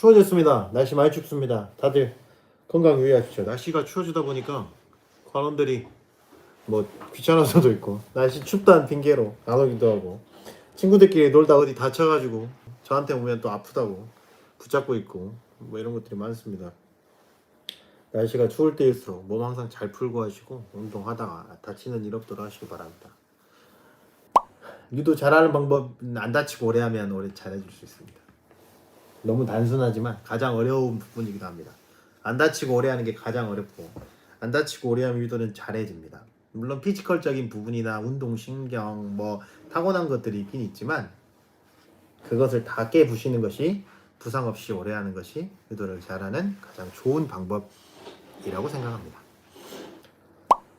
추워졌습니다. 날씨 많이 춥습니다. 다들 건강 유의하십시오. 날씨가 추워지다 보니까 관원들이 뭐 귀찮아서도 있고 날씨 춥다는 핑계로 안 오기도 하고 친구들끼리 놀다 어디 다쳐가지고 저한테 오면 또 아프다고 붙잡고 있고 뭐 이런 것들이 많습니다. 날씨가 추울 때일수록 몸 항상 잘 풀고 하시고 운동하다가 다치는 일 없도록 하시기 바랍니다. 유도 잘하는 방법은 안 다치고 오래 하면 오래 잘해줄 수 있습니다. 너무 단순하지만 가장 어려운 부분이기도 합니다. 안 다치고 오래 하는 게 가장 어렵고 안 다치고 오래 하면 유도는 잘해집니다. 물론 피지컬적인 부분이나 운동신경 뭐 타고난 것들이 있긴 있지만 그것을 다 깨부시는 것이 부상 없이 오래 하는 것이 유도를 잘하는 가장 좋은 방법이라고 생각합니다.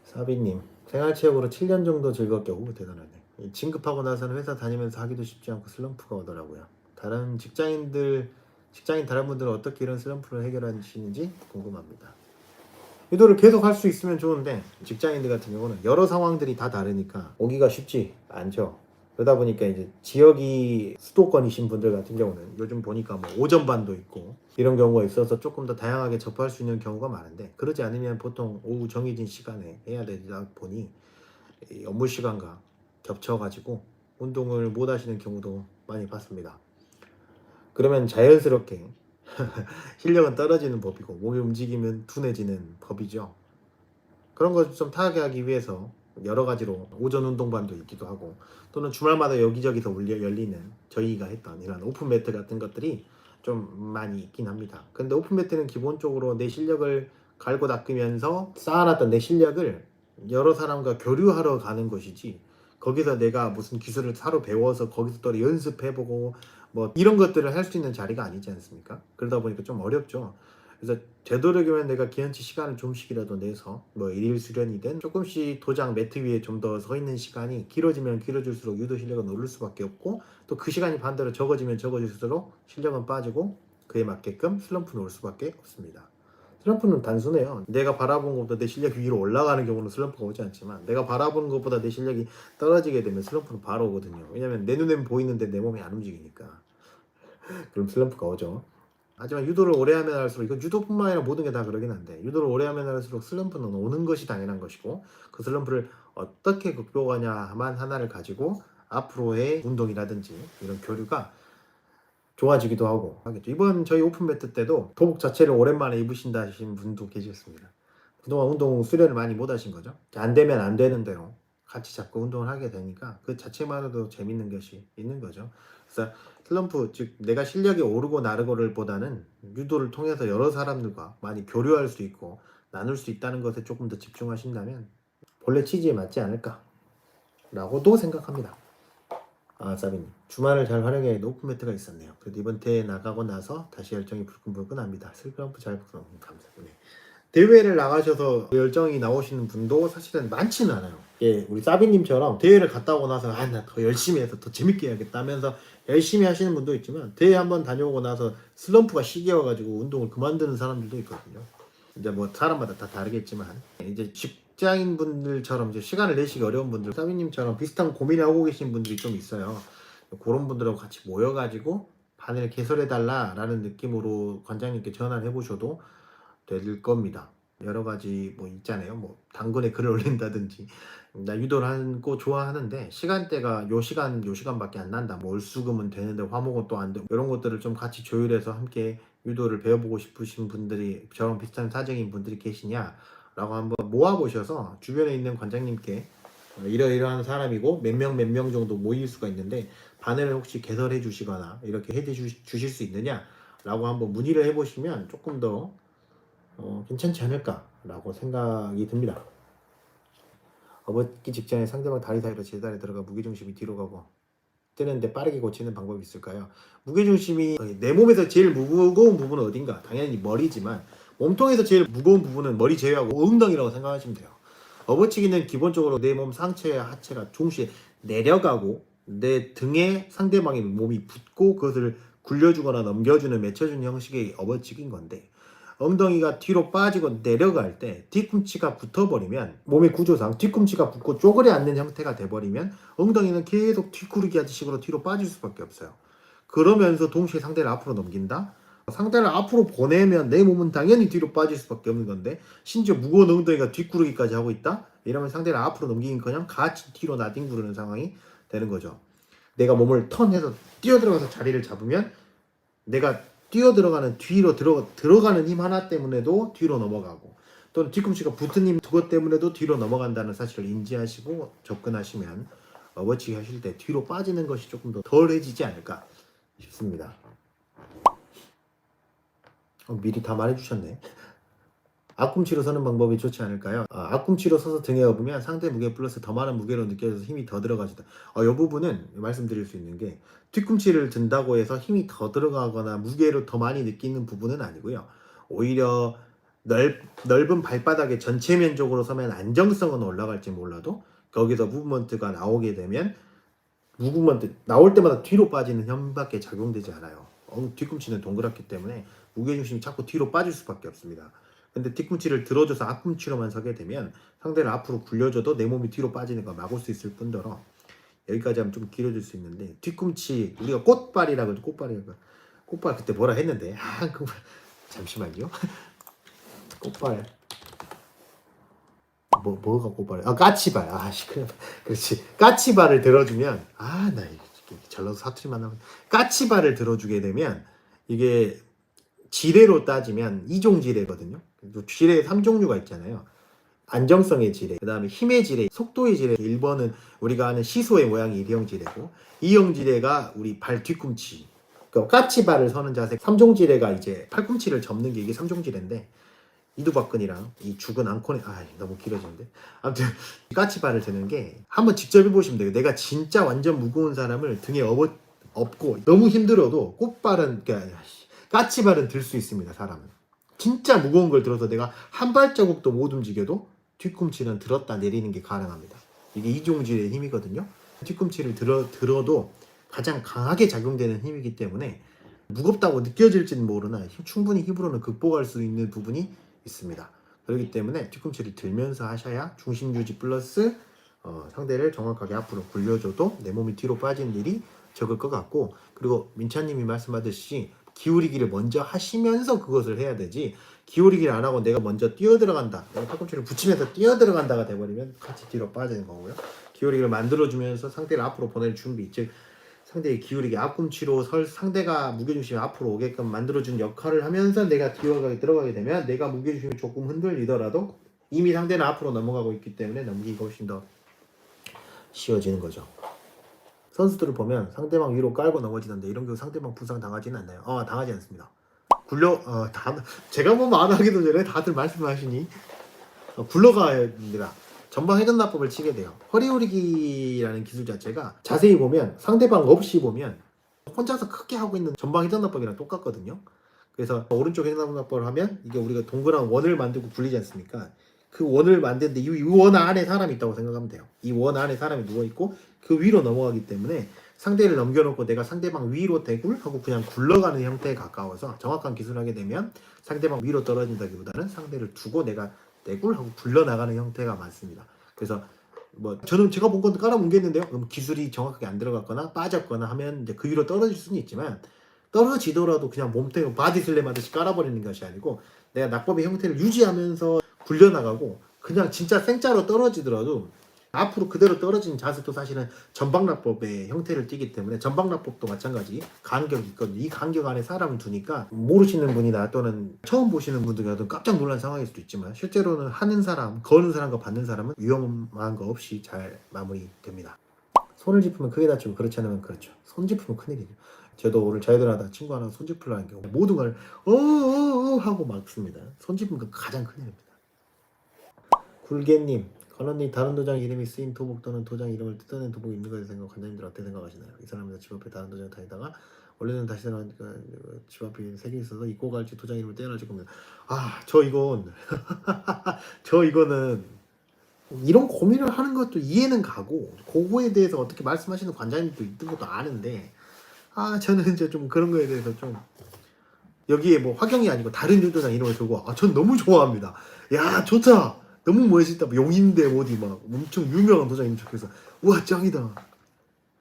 사비님, 생활체육으로 7년 정도 즐겁게 하고 대단하네. 진급하고 나서는 회사 다니면서 하기도 쉽지 않고 슬럼프가 오더라고요. 다른 직장인 다른 분들은 어떻게 이런 슬럼프를 해결하시는지 궁금합니다. 유도를 계속 할 수 있으면 좋은데 직장인들 같은 경우는 여러 상황들이 다 다르니까 오기가 쉽지 않죠. 그러다 보니까 이제 지역이 수도권이신 분들 같은 경우는 요즘 보니까 뭐 오전반도 있고 이런 경우가 있어서 조금 더 다양하게 접할 수 있는 경우가 많은데 그러지 않으면 보통 오후 정해진 시간에 해야 되다 보니 업무 시간과 겹쳐가지고 운동을 못 하시는 경우도 많이 봤습니다. 그러면 자연스럽게 실력은 떨어지는 법이고 몸이 움직이면 둔해지는 법이죠. 그런 것을 좀 타개하기 위해서 여러 가지로 오전 운동반도 있기도 하고 또는 주말마다 여기저기서 열리는 저희가 했던 이런 오픈 매트 같은 것들이 좀 많이 있긴 합니다. 근데 오픈 매트는 기본적으로 내 실력을 갈고 닦으면서 쌓아놨던 내 실력을 여러 사람과 교류하러 가는 것이지 거기서 내가 무슨 기술을 새로 배워서 거기서 또 연습해보고 뭐 이런 것들을 할 수 있는 자리가 아니지 않습니까? 그러다 보니까 좀 어렵죠. 그래서 되도록이면 내가 기한치 시간을 좀씩이라도 내서 뭐 일일 수련이든 조금씩 도장 매트 위에 좀 더 서 있는 시간이 길어지면 길어질수록 유도 실력은 오를 수밖에 없고 또 그 시간이 반대로 적어지면 적어질수록 실력은 빠지고 그에 맞게끔 슬럼프는 올 수밖에 없습니다. 슬럼프는 단순해요. 내가 바라본 것보다 내 실력이 위로 올라가는 경우는 슬럼프가 오지 않지만 내가 바라보는 것보다 내 실력이 떨어지게 되면 슬럼프는 바로 오거든요. 왜냐면 내 눈에는 보이는데 내 몸이 안 움직이니까. 그럼 슬럼프가 오죠. 하지만 유도를 오래 하면 할수록 이건 유도뿐만 아니라 모든 게 다 그러긴 한데 유도를 오래 하면 할수록 슬럼프는 오는 것이 당연한 것이고 그 슬럼프를 어떻게 극복하냐만 하나를 가지고 앞으로의 운동이라든지 이런 교류가 좋아지기도 하고 하겠죠. 이번 저희 오픈 매트 때도 도복 자체를 오랜만에 입으신다 하신 분도 계셨습니다. 그동안 운동 수련을 많이 못 하신 거죠. 안 되면 안 되는 대로 같이 자꾸 운동을 하게 되니까 그 자체만으로도 재밌는 것이 있는 거죠. 그래서 슬럼프, 즉 내가 실력이 오르고 나르고를 보다는 유도를 통해서 여러 사람들과 많이 교류할 수 있고 나눌 수 있다는 것에 조금 더 집중하신다면 본래 취지에 맞지 않을까 라고도 생각합니다. 아, 사비님, 주말을 잘 활용해 오픈 매트가 있었네요. 그래도 이번 대회 나가고 나서 다시 열정이 불끈불끈합니다. 슬럼프 잘 감사합니다. 대회를 나가셔서 열정이 나오시는 분도 사실은 많지는 않아요. 예, 우리 사비님처럼 대회를 갔다 오고 나서 나 더 열심히 해서 더 재밌게 해야겠다 하면서 열심히 하시는 분도 있지만 대회 한번 다녀오고 나서 슬럼프가 시기여가지고 운동을 그만두는 사람들도 있거든요. 이제 뭐 사람마다 다 다르겠지만 이제 직장인 분들처럼 이제 시간을 내시기 어려운 분들, 사비님처럼 비슷한 고민을 하고 계신 분들이 좀 있어요. 그런 분들하고 같이 모여가지고 반을 개설해달라라는 느낌으로 관장님께 전화를 해보셔도 될 겁니다. 여러 가지 뭐 있잖아요. 뭐 당근에 글을 올린다든지 나 유도를 하는 거 좋아하는데 시간대가 요 시간밖에 안 난다. 뭐 월수금은 되는데 화목은 또 안 되고 이런 것들을 좀 같이 조율해서 함께 유도를 배워보고 싶으신 분들이 저랑 비슷한 사정인 분들이 계시냐라고 한번 모아보셔서 주변에 있는 관장님께 이러이러한 사람이고 몇 명 정도 모일 수가 있는데 반을 혹시 개설해 주시거나 이렇게 해 주실 수 있느냐라고 한번 문의를 해보시면 조금 더 괜찮지 않을까라고 생각이 듭니다. 업기 직전에 상대방 다리 사이로 제자리에 들어가 무게중심이 뒤로 가고 뜨는데 빠르게 고치는 방법이 있을까요? 무게중심이 내 몸에서 제일 무거운 부분은 어딘가? 당연히 머리지만 몸통에서 제일 무거운 부분은 머리 제외하고 엉덩이라고 생각하시면 돼요. 업어치기는 기본적으로 내 몸 상체와 하체가 동시에 내려가고 내 등에 상대방의 몸이 붙고 그것을 굴려주거나 넘겨주는 맺혀주는 형식의 업어치기인 건데 엉덩이가 뒤로 빠지고 내려갈 때 뒤꿈치가 붙어버리면 몸의 구조상 뒤꿈치가 붙고 쪼그려 앉는 형태가 돼버리면 엉덩이는 계속 뒤구르기 하듯이 식으로 뒤로 빠질 수밖에 없어요. 그러면서 동시에 상대를 앞으로 넘긴다? 상대를 앞으로 보내면 내 몸은 당연히 뒤로 빠질 수밖에 없는 건데 심지어 무거운 엉덩이가 뒷구르기까지 하고 있다? 이러면 상대를 앞으로 넘기긴커녕 같이 뒤로 나뒹구르는 상황이 되는 거죠. 내가 몸을 턴해서 뛰어들어가서 자리를 잡으면 내가 뛰어들어가는 뒤로 들어가는 힘 하나 때문에도 뒤로 넘어가고 또는 뒤꿈치가 붙은 힘 그것 때문에도 뒤로 넘어간다는 사실을 인지하시고 접근하시면 어버치기 하실 때 뒤로 빠지는 것이 조금 더 덜해지지 않을까 싶습니다. 미리 다 말해주셨네. 앞꿈치로 서는 방법이 좋지 않을까요? 앞꿈치로 서서 등에 업으면 상대 무게 플러스 더 많은 무게로 느껴져서 힘이 더 들어가지다. 이 부분은 말씀드릴 수 있는 게 뒤꿈치를 든다고 해서 힘이 더 들어가거나 무게로 더 많이 느끼는 부분은 아니고요. 오히려 넓은 발바닥에 전체 면적으로 서면 안정성은 올라갈지 몰라도 거기서 무브먼트가 나오게 되면 무브먼트 나올 때마다 뒤로 빠지는 힘밖에 작용되지 않아요. 뒤꿈치는 동그랗기 때문에 무게중심이 자꾸 뒤로 빠질 수밖에 없습니다. 근데 뒤꿈치를 들어줘서 앞꿈치로만 서게 되면 상대를 앞으로 굴려줘도 내 몸이 뒤로 빠지는 걸 막을 수 있을 뿐더러 여기까지 하면 좀 길어질 수 있는데 뒤꿈치 우리가 꽃발이라고 하죠. 꽃발 그때 뭐라 했는데 잠시만요. 꽃발 뭐가 꽃발? 까치발. 그렇지. 까치발을 들어주면 나 전라도 사투리만 나면 까치발을 들어주게 되면 이게 지뢰로 따지면 2종 지뢰거든요. 지뢰 3종류가 있잖아요. 안정성의 지뢰, 그 다음에 힘의 지뢰, 속도의 지뢰. 1번은 우리가 아는 시소의 모양이 1형 지뢰고 2형 지뢰가 우리 발 뒤꿈치. 그러니까 까치발을 서는 자세. 3종 지뢰가 이제 팔꿈치를 접는 게 이게 3종 지뢰인데 이두박근이랑 이 죽은 앙코네 너무 길어지는데 아무튼 까치발을 드는 게 한번 직접 해보시면 돼요. 내가 진짜 완전 무거운 사람을 등에 업고 너무 힘들어도 꽃발은 그러니까 까치발은 들 수 있습니다. 사람은 진짜 무거운 걸 들어서 내가 한 발자국도 못 움직여도 뒤꿈치는 들었다 내리는 게 가능합니다. 이게 이종질의 힘이거든요. 뒤꿈치를 들어도 가장 강하게 작용되는 힘이기 때문에 무겁다고 느껴질지는 모르나 충분히 힘으로는 극복할 수 있는 부분이 있습니다. 그렇기 때문에 뒤꿈치를 들면서 하셔야 중심 유지 플러스 상대를 정확하게 앞으로 굴려줘도 내 몸이 뒤로 빠지는 일이 적을 것 같고, 그리고 민찬님이 말씀하듯이 기울이기를 먼저 하시면서 그것을 해야 되지, 기울이기를 안 하고 내가 먼저 뛰어들어간다, 내가 팔꿈치를 붙이면서 뛰어들어간다가 돼버리면 같이 뒤로 빠지는 거고요. 기울이기를 만들어주면서 상대를 앞으로 보낼 준비, 즉 상대의 기울이기 앞꿈치로 상대가 무게중심이 앞으로 오게끔 만들어준 역할을 하면서 내가 들어가게 되면 내가 무게중심이 조금 흔들리더라도 이미 상대는 앞으로 넘어가고 있기 때문에 넘기기가 훨씬 더 쉬워지는 거죠. 선수들을 보면 상대방 위로 깔고 넘어지는데 이런 경우 상대방 부상 당하지는 않나요? 당하지 않습니다. 제가 뭐 말하기도 전에 다들 말씀하시니 굴러가야 됩니다. 전방 회전납법을 치게 돼요. 허리 오리기라는 기술 자체가 자세히 보면 상대방 없이 보면 혼자서 크게 하고 있는 전방 회전납법이랑 똑같거든요. 그래서 오른쪽 회전납법을 하면 이게 우리가 동그란 원을 만들고 굴리지 않습니까? 그 원을 만드는데 이 원 안에 사람이 있다고 생각하면 돼요. 이 원 안에 사람이 누워있고 그 위로 넘어가기 때문에 상대를 넘겨놓고 내가 상대방 위로 대굴 하고 그냥 굴러가는 형태에 가까워서 정확한 기술을 하게 되면 상대방 위로 떨어진다기보다는 상대를 두고 내가 대굴하고 굴러나가는 형태가 많습니다. 그래서 뭐 저는 제가 본 건데 깔아뭉개는데요. 그럼 기술이 정확하게 안 들어갔거나 빠졌거나 하면 이제 그 위로 떨어질 수는 있지만, 떨어지더라도 그냥 몸통에 바디슬램 하듯이 깔아버리는 것이 아니고 내가 낙법의 형태를 유지하면서 굴려나가고 그냥 진짜 생짜로 떨어지더라도 앞으로 그대로 떨어지는 자세도 사실은 전방납법의 형태를 띠기 때문에 전방납법도 마찬가지 간격이 있거든요. 이 간격 안에 사람을 두니까 모르시는 분이나 또는 처음 보시는 분들이 깜짝 놀란 상황일 수도 있지만 실제로는 하는 사람, 거는 사람과 받는 사람은 위험한 거 없이 잘 마무리됩니다. 손을 짚으면 크게 다치고 그렇지 않으면 그렇죠. 손 짚으면 큰일이죠. 저도 오늘 자유들하다 친구 하나 손 짚으려는 경우 모든 걸 하고 막습니다. 손 짚으면 가장 큰일입니다. 굴개님, 건원님, 다른 도장 이름이 쓰인 도복 또는 도장 이름을 뜯어낸 도복이 있는 것에 생각 관장님들 어떻게 생각하시나요? 이 사람은 집 앞에 다른 도장 다니다가 원래는 다시 나니까 집 앞에 3개 있어서 입고 갈지 도장 이름을 떼어날지 겁니다. 저 이거는 이런 고민을 하는 것도 이해는 가고 그거에 대해서 어떻게 말씀하시는 관장님도 있는 것도 아는데 저는 이제 좀 그런 거에 대해서 좀 여기에 뭐 화경이 아니고 다른 도장 이름을 두고 전 너무 좋아합니다. 야 좋다. 너무 멋있다. 용인대 어디 막 엄청 유명한 도장님 적혀서 우와 짱이다.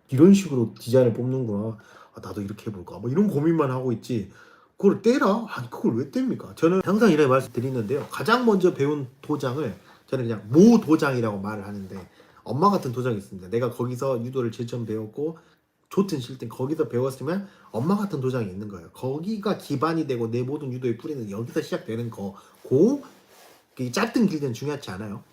이런 식으로 디자인을 뽑는구나. 나도 이렇게 해볼까. 뭐 이런 고민만 하고 있지. 그걸 떼라? 아니 그걸 왜 뗍니까? 저는 항상 이렇게 말씀드리는데요. 가장 먼저 배운 도장을 저는 그냥 모 도장이라고 말을 하는데 엄마 같은 도장이 있습니다. 내가 거기서 유도를 제일 처음 배웠고 좋든 싫든 거기서 배웠으면 엄마 같은 도장이 있는 거예요. 거기가 기반이 되고 내 모든 유도의 뿌리는 여기서 시작되는 거고 짧든 길든 중요하지 않아요.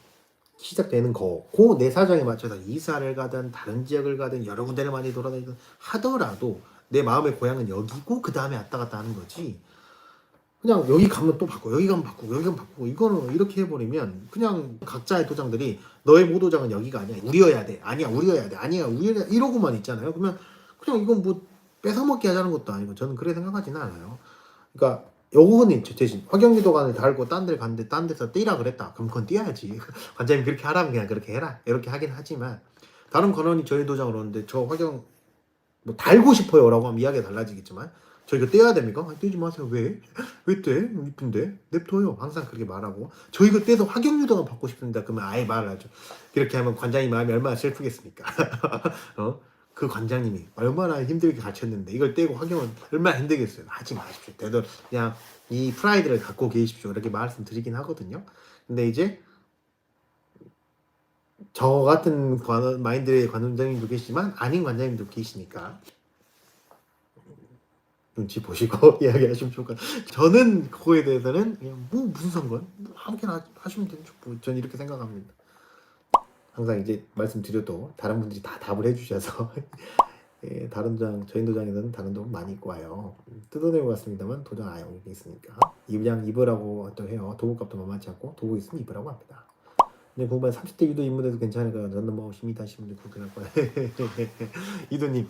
시작되는 거고 내 사정에 맞춰서 이사를 가든 다른 지역을 가든 여러 군데를 많이 돌아다니든 하더라도 내 마음의 고향은 여기고 그 다음에 왔다 갔다 하는 거지. 그냥 여기 가면 또 바꾸고 여기 가면 바꾸고 여기 가면 바꾸고 이거는 이렇게 해버리면 그냥 각자의 도장들이 너의 모도장은 여기가 아니야 우리여야 돼 아니야 우리여야 돼 아니야 우리여야 돼 이러고만 있잖아요. 그러면 그냥 이건 뭐 뺏어먹기 하자는 것도 아니고 저는 그렇게 생각하지는 않아요. 그러니까 요거는 대신 화경유도관을 달고 딴 데를 갔는데 딴 데서 뛰라 그랬다 그럼 그건 뛰어야지. 관장님 그렇게 하라면 그냥 그렇게 해라 이렇게 하긴 하지만 다른 관원이 저희 도장을 오는데 저 화경 뭐 달고 싶어요 라고 하면 이야기가 달라지겠지만 저 이거 떼야 됩니까? 아니, 떼지 마세요. 왜? 왜 떼? 이쁜데? 냅둬요. 항상 그렇게 말하고 저 이거 떼서 화경유도관 받고 싶습니다. 그러면 아예 말을 하죠. 이렇게 하면 관장님 마음이 얼마나 슬프겠습니까? 어? 그 관장님이 얼마나 힘들게 가르쳤는데 이걸 떼고 화경은 얼마나 힘들겠어요. 하지 마십시오. 되도 그냥 이 프라이드를 갖고 계십시오. 이렇게 말씀드리긴 하거든요. 근데 이제 저 같은 마인드의 관장님도 계시지만 아닌 관장님도 계시니까 눈치 보시고 이야기하시면 좋을 것 같아요. 저는 그거에 대해서는 그냥 뭐 무슨 상관? 뭐 아무렇게나 하시면 되죠. 뭐 저는 이렇게 생각합니다. 항상 이제 말씀드려도 다른 분들이 다 답을 해주셔서 예, 다른 도장, 저희 도장에서는 다른 돈 많이 입고 와요. 뜯어내고 왔습니다만 도장 아예 여기 있으니까 그냥 입으라고 또 해요. 도구값도 만만치 않고 도구 있으면 입으라고 합니다. 근데 궁금한 30대 유도 입문해도 괜찮을까요? 저는 뭐 심히 다시면 그렇게 할 거예요. 이도님,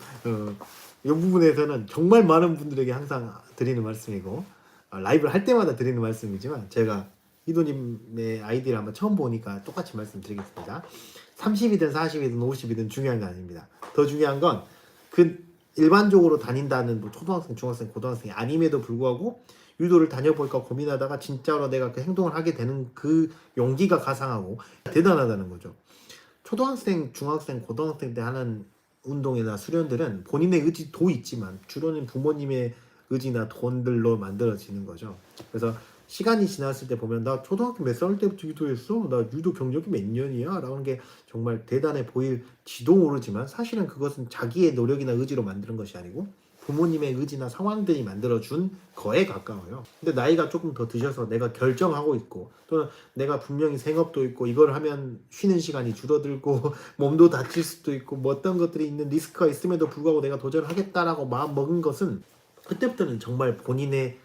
이 부분에서는 정말 많은 분들에게 항상 드리는 말씀이고 라이브를 할 때마다 드리는 말씀이지만 제가 이도님의 아이디를 한번 처음 보니까 똑같이 말씀드리겠습니다. 30이든 40이든 50이든 중요한 게 아닙니다. 더 중요한 건 그 일반적으로 다닌다는 뭐 초등학생, 중학생, 고등학생이 아님에도 불구하고 유도를 다녀볼까 고민하다가 진짜로 내가 그 행동을 하게 되는 그 용기가 가상하고 대단하다는 거죠. 초등학생, 중학생, 고등학생 때 하는 운동이나 수련들은 본인의 의지도 있지만 주로는 부모님의 의지나 돈들로 만들어지는 거죠. 그래서 시간이 지났을 때 보면 나 초등학교 몇 살 때부터 유도했어? 나 유도 경력이 몇 년이야? 라는 게 정말 대단해 보일지도 모르지만 사실은 그것은 자기의 노력이나 의지로 만드는 것이 아니고 부모님의 의지나 상황들이 만들어준 거에 가까워요. 근데 나이가 조금 더 드셔서 내가 결정하고 있고 또는 내가 분명히 생업도 있고 이걸 하면 쉬는 시간이 줄어들고 몸도 다칠 수도 있고 뭐 어떤 것들이 있는 리스크가 있음에도 불구하고 내가 도전하겠다라고 마음 먹은 것은 그때부터는 정말 본인의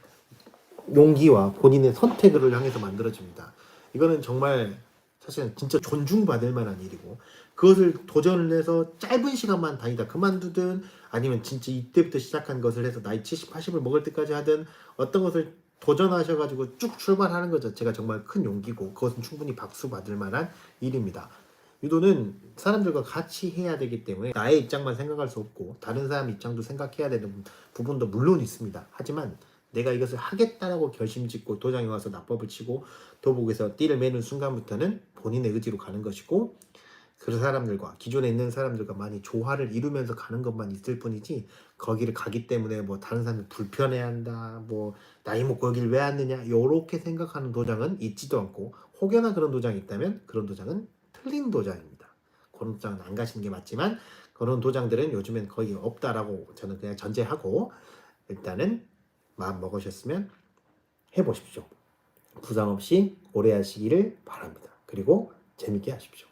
용기와 본인의 선택을 향해서 만들어집니다. 이거는 정말 사실은 진짜 존중받을 만한 일이고 그것을 도전을 해서 짧은 시간만 다니다 그만두든 아니면 진짜 이때부터 시작한 것을 해서 나이 70, 80을 먹을 때까지 하든 어떤 것을 도전하셔가지고 쭉 출발하는 것 자체가 정말 큰 용기고 그것은 충분히 박수 받을 만한 일입니다. 유도는 사람들과 같이 해야 되기 때문에 나의 입장만 생각할 수 없고 다른 사람 입장도 생각해야 되는 부분도 물론 있습니다. 하지만 내가 이것을 하겠다라고 결심짓고 도장에 와서 납법을 치고 도복에서 띠를 매는 순간부터는 본인의 의지로 가는 것이고 그 사람들과 기존에 있는 사람들과 많이 조화를 이루면서 가는 것만 있을 뿐이지 거기를 가기 때문에 뭐 다른 사람들 불편해한다 뭐 나이 먹고 여기를 왜 왔느냐 요렇게 생각하는 도장은 있지도 않고 혹여나 그런 도장이 있다면 그런 도장은 틀린 도장입니다. 그런 도장은 안 가시는 게 맞지만 그런 도장들은 요즘엔 거의 없다라고 저는 그냥 전제하고 일단은 마음 먹으셨으면 해보십시오. 부상 없이 오래 하시기를 바랍니다. 그리고 재밌게 하십시오.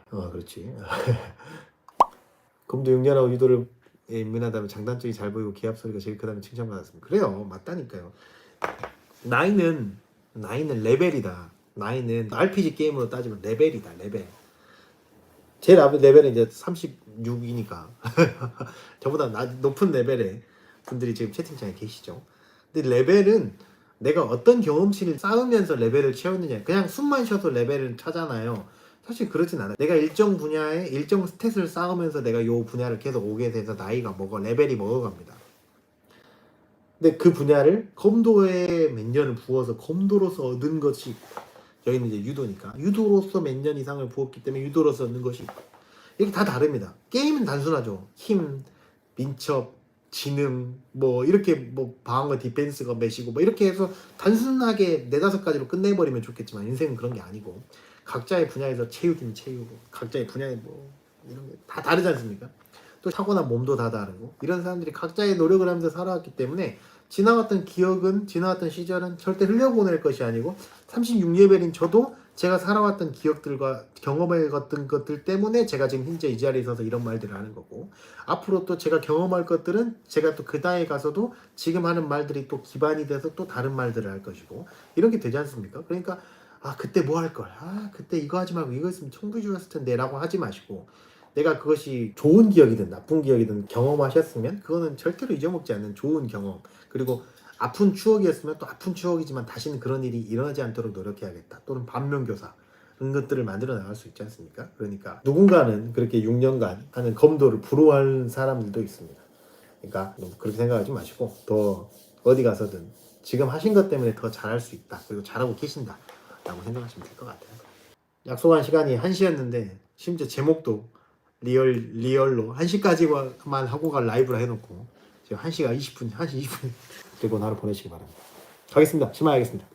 그렇지. 금도 6년하고 유도를 입문하다면 장단점이 잘 보이고 기합 소리가 제일 크다는 칭찬받았습니다. 그래요, 맞다니까요. 나이는 레벨이다. 나이는 RPG 게임으로 따지면 레벨이다. 레벨. 제일 레벨은 이제 36이니까 저보다 높은 레벨의 분들이 지금 채팅창에 계시죠. 근데 레벨은 내가 어떤 경험치를 쌓으면서 레벨을 채웠느냐 그냥 숨만 쉬어서 레벨을 차잖아요. 사실 그렇진 않아요. 내가 일정 분야에 일정 스탯을 쌓으면서 내가 요 분야를 계속 오게 돼서 나이가 먹어 레벨이 먹어갑니다. 근데 그 분야를 검도에 몇 년을 부어서 검도로서 얻은 것이 있고 여기는 이제 유도니까 유도로서 몇 년 이상을 부었기 때문에 유도로서 얻는 것이 있고 이렇게 다 다릅니다. 게임은 단순하죠. 힘, 민첩, 지능, 뭐 이렇게 뭐 방어, 디펜스가 몇이고 뭐 이렇게 해서 단순하게 네다섯 가지로 끝내버리면 좋겠지만 인생은 그런 게 아니고 각자의 분야에서 체육이면 체육, 각자의 분야에 뭐 이런 게 다 다르지 않습니까? 또 타고난 몸도 다 다르고 이런 사람들이 각자의 노력을 하면서 살아왔기 때문에 지나갔던 기억은 지나갔던 시절은 절대 흘려보낼 것이 아니고 36레벨인 저도 제가 살아왔던 기억들과 경험해갔던 것들 때문에 제가 지금 현재 이 자리에 서서 이런 말들을 하는 거고 앞으로 또 제가 경험할 것들은 제가 또 그 나이에 가서도 지금 하는 말들이 또 기반이 돼서 또 다른 말들을 할 것이고 이런 게 되지 않습니까? 그러니까 아 그때 뭐 할 걸, 아 그때 이거 하지 말고 이거 했으면 청구 주었을 텐데 라고 하지 마시고 내가 그것이 좋은 기억이든 나쁜 기억이든 경험하셨으면 그거는 절대로 잊어먹지 않는 좋은 경험 그리고 아픈 추억이었으면 또 아픈 추억이지만 다시는 그런 일이 일어나지 않도록 노력해야겠다 또는 반면교사 그런 것들을 만들어 나갈 수 있지 않습니까? 그러니까 누군가는 그렇게 6년간 하는 검도를 부러워하는 사람들도 있습니다. 그러니까 그렇게 생각하지 마시고 더 어디 가서든 지금 하신 것 때문에 더 잘할 수 있다 그리고 잘하고 계신다 라고 생각하시면 될 것 같아요. 약속한 시간이 1시였는데 심지어 제목도 리얼로 1시까지만 하고 갈 라이브를 해놓고 지금 1시가 20분, 1시 20분 들고 하루 보내시기 바랍니다. 가겠습니다. 심하겠습니다.